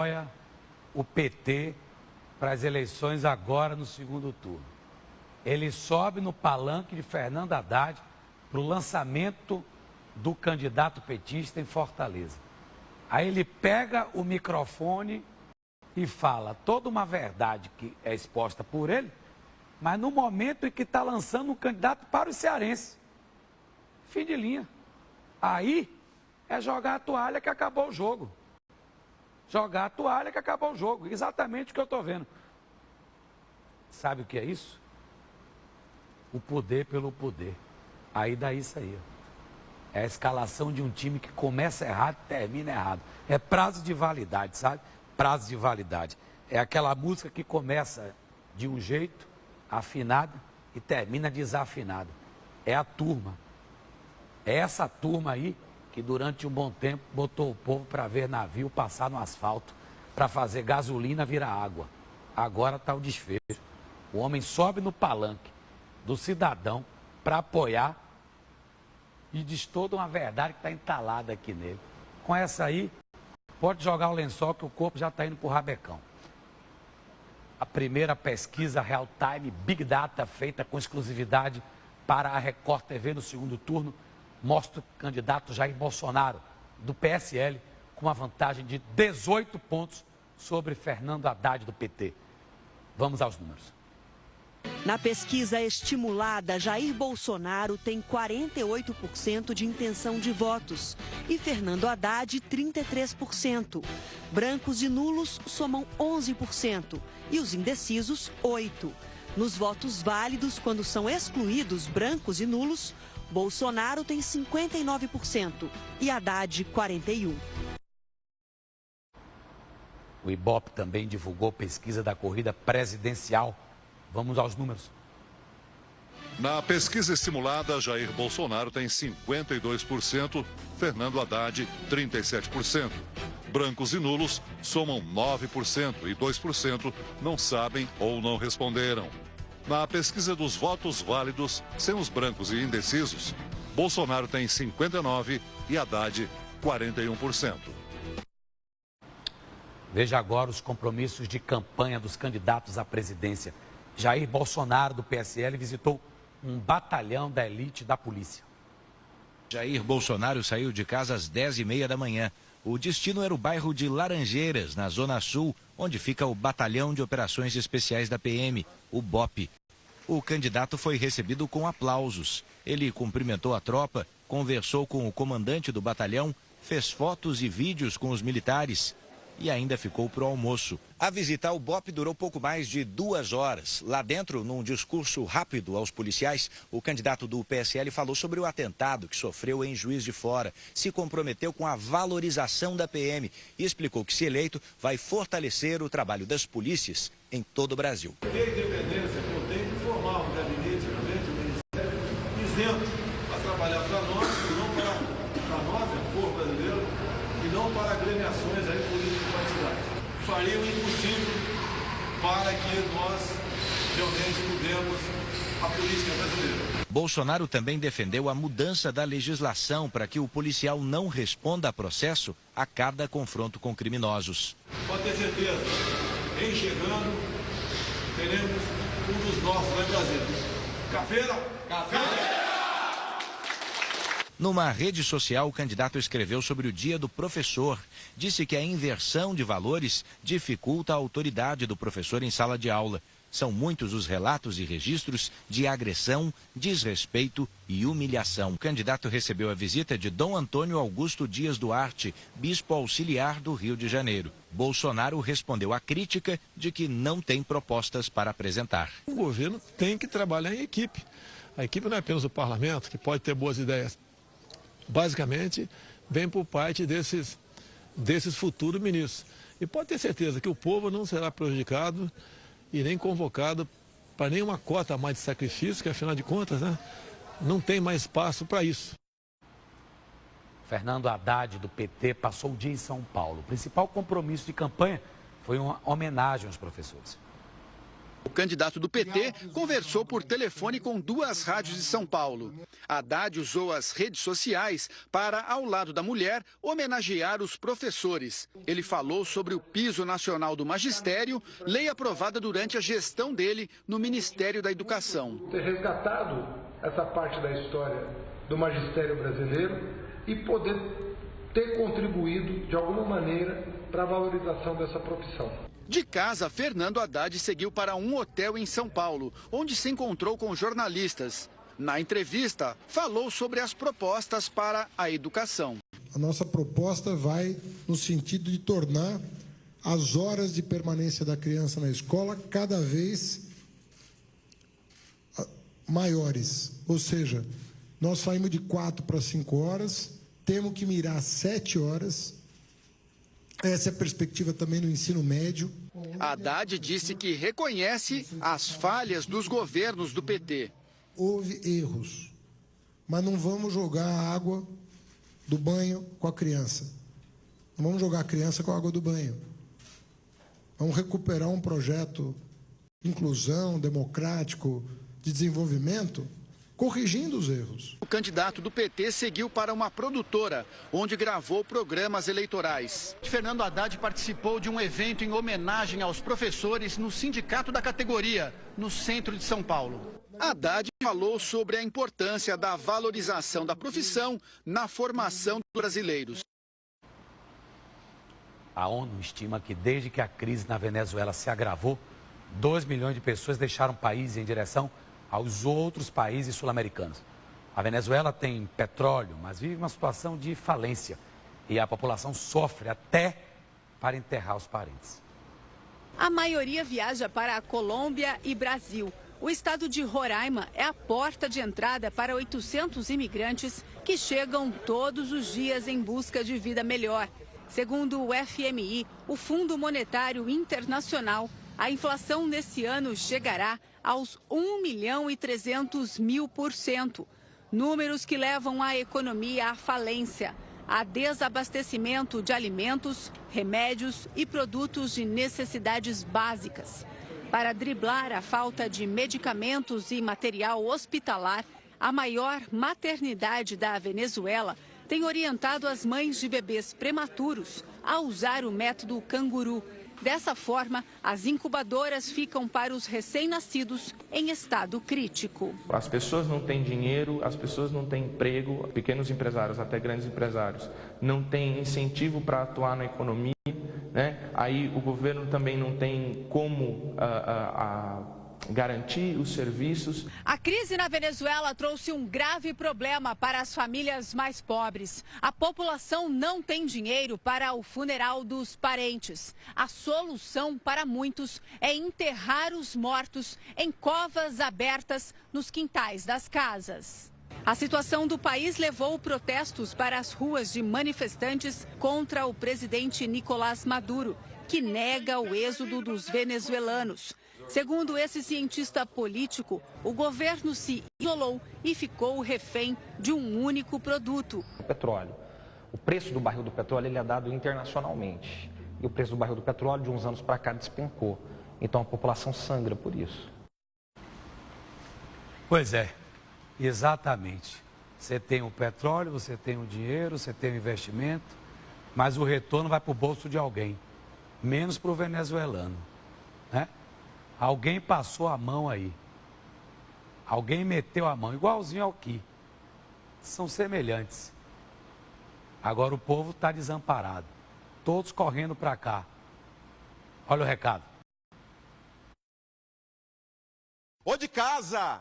apoia o PT para as eleições agora no segundo turno. Ele sobe no palanque de Fernando Haddad para o lançamento do candidato petista em Fortaleza. Aí ele pega o microfone e fala toda uma verdade que é exposta por ele, mas no momento em que está lançando um candidato para os cearenses. Fim de linha. Aí é jogar a toalha que acabou o jogo. Jogar a toalha que acabou o jogo. Exatamente o que eu estou vendo. Sabe o que é isso? O poder pelo poder. Aí dá isso aí. É a escalação de um time que começa errado e termina errado. É prazo de validade, sabe? Prazo de validade. É aquela música que começa de um jeito, afinada, e termina desafinada. É a turma. É essa turma aí que durante um bom tempo botou o povo para ver navio passar no asfalto, para fazer gasolina virar água. Agora está o desfecho. O homem sobe no palanque do cidadão para apoiar e diz toda uma verdade que está entalada aqui nele. Com essa aí, pode jogar o lençol que o corpo já está indo para o rabecão. A primeira pesquisa Real Time Big Data feita com exclusividade para a Record TV no segundo turno mostra o candidato Jair Bolsonaro, do PSL, com uma vantagem de 18 pontos sobre Fernando Haddad, do PT. Vamos aos números. Na pesquisa estimulada, Jair Bolsonaro tem 48% de intenção de votos e Fernando Haddad 33%. Brancos e nulos somam 11% e os indecisos 8%. Nos votos válidos, quando são excluídos brancos e nulos, Bolsonaro tem 59% e Haddad 41%. O Ibope também divulgou pesquisa da corrida presidencial. Vamos aos números. Na pesquisa estimulada, Jair Bolsonaro tem 52%, Fernando Haddad 37%. Brancos e nulos somam 9% e 2% não sabem ou não responderam. Na pesquisa dos votos válidos, sem os brancos e indecisos, Bolsonaro tem 59% e Haddad 41%. Veja agora os compromissos de campanha dos candidatos à presidência. Jair Bolsonaro, do PSL, visitou um batalhão da elite da polícia. Jair Bolsonaro saiu de casa às 10h30 da manhã. O destino era o bairro de Laranjeiras, na Zona Sul, onde fica o Batalhão de Operações Especiais da PM, o BOP. O candidato foi recebido com aplausos. Ele cumprimentou a tropa, conversou com o comandante do batalhão, fez fotos e vídeos com os militares e ainda ficou para o almoço. A visita ao BOP durou pouco mais de 2 horas. Lá dentro, num discurso rápido aos policiais, o candidato do PSL falou sobre o atentado que sofreu em Juiz de Fora, se comprometeu com a valorização da PM e explicou que, se eleito, vai fortalecer o trabalho das polícias em todo o Brasil. A independência que eu tenho de formar um gabinete, realmente, um ministério isento para trabalhar para nós, e não para nós, o povo brasileiro, e não para agremiações aí político-partidárias. Faria o impossível para que nós realmente mudemos a política brasileira. Bolsonaro também defendeu a mudança da legislação para que o policial não responda a processo a cada confronto com criminosos. Pode ter certeza, em chegando, teremos um dos nossos lá em Brasília. Cafeira! Cafeira! Numa rede social, o candidato escreveu sobre o Dia do Professor. Disse que a inversão de valores dificulta a autoridade do professor em sala de aula. São muitos os relatos e registros de agressão, desrespeito e humilhação. O candidato recebeu a visita de Dom Antônio Augusto Dias Duarte, bispo auxiliar do Rio de Janeiro. Bolsonaro respondeu à crítica de que não tem propostas para apresentar. O governo tem que trabalhar em equipe. A equipe não é apenas o parlamento, que pode ter boas ideias. Basicamente, vem por parte desses futuros ministros. E pode ter certeza que o povo não será prejudicado e nem convocado para nenhuma cota a mais de sacrifício, que afinal de contas, né, não tem mais espaço para isso. Fernando Haddad, do PT, passou o dia em São Paulo. O principal compromisso de campanha foi uma homenagem aos professores. O candidato do PT conversou por telefone com 2 rádios de São Paulo. Haddad usou as redes sociais para, ao lado da mulher, homenagear os professores. Ele falou sobre o Piso Nacional do Magistério, lei aprovada durante a gestão dele no Ministério da Educação. Ter resgatado essa parte da história do magistério brasileiro e poder ter contribuído, de alguma maneira, para a valorização dessa profissão. De casa, Fernando Haddad seguiu para um hotel em São Paulo, onde se encontrou com jornalistas. Na entrevista, falou sobre as propostas para a educação. A nossa proposta vai no sentido de tornar as horas de permanência da criança na escola cada vez maiores. Ou seja, nós saímos de 4 para 5 horas, temos que mirar 7 horas. Essa é a perspectiva também no ensino médio. Haddad disse que reconhece as falhas dos governos do PT. Houve erros, mas não vamos jogar a água do banho com a criança. Não vamos jogar a criança com a água do banho. Vamos recuperar um projeto de inclusão, democrático, de desenvolvimento, corrigindo os erros. O candidato do PT seguiu para uma produtora, onde gravou programas eleitorais. Fernando Haddad participou de um evento em homenagem aos professores no sindicato da categoria, no centro de São Paulo. Haddad falou sobre a importância da valorização da profissão na formação dos brasileiros. A ONU estima que desde que a crise na Venezuela se agravou, 2 milhões de pessoas deixaram o país em direção aos outros países sul-americanos. A Venezuela tem petróleo, mas vive uma situação de falência e a população sofre até para enterrar os parentes. A maioria viaja para a Colômbia e Brasil. O estado de Roraima é a porta de entrada para 800 imigrantes que chegam todos os dias em busca de vida melhor. Segundo o FMI, o Fundo Monetário Internacional, a inflação nesse ano chegará aos 1.300.000%. Números que levam a economia à falência, a desabastecimento de alimentos, remédios e produtos de necessidades básicas. Para driblar a falta de medicamentos e material hospitalar, a maior maternidade da Venezuela tem orientado as mães de bebês prematuros a usar o método canguru. Dessa forma, as incubadoras ficam para os recém-nascidos em estado crítico. As pessoas não têm dinheiro, as pessoas não têm emprego, pequenos empresários, até grandes empresários, não têm incentivo para atuar na economia, né? Aí o governo também não tem como garantir os serviços. A crise na Venezuela trouxe um grave problema para as famílias mais pobres. A população não tem dinheiro para o funeral dos parentes. A solução para muitos é enterrar os mortos em covas abertas nos quintais das casas. A situação do país levou protestos para as ruas de manifestantes contra o presidente Nicolás Maduro, que nega o êxodo dos venezuelanos. Segundo esse cientista político, o governo se isolou e ficou refém de um único produto. O petróleo. O preço do barril do petróleo ele é dado internacionalmente. E o preço do barril do petróleo de uns anos para cá despencou. Então a população sangra por isso. Pois é, exatamente. Você tem o petróleo, você tem o dinheiro, você tem o investimento, mas o retorno vai para o bolso de alguém, menos para o venezuelano, né? Alguém passou a mão aí. Alguém meteu a mão, igualzinho ao que. São semelhantes. Agora o povo está desamparado. Todos correndo para cá. Olha o recado. Ô de casa,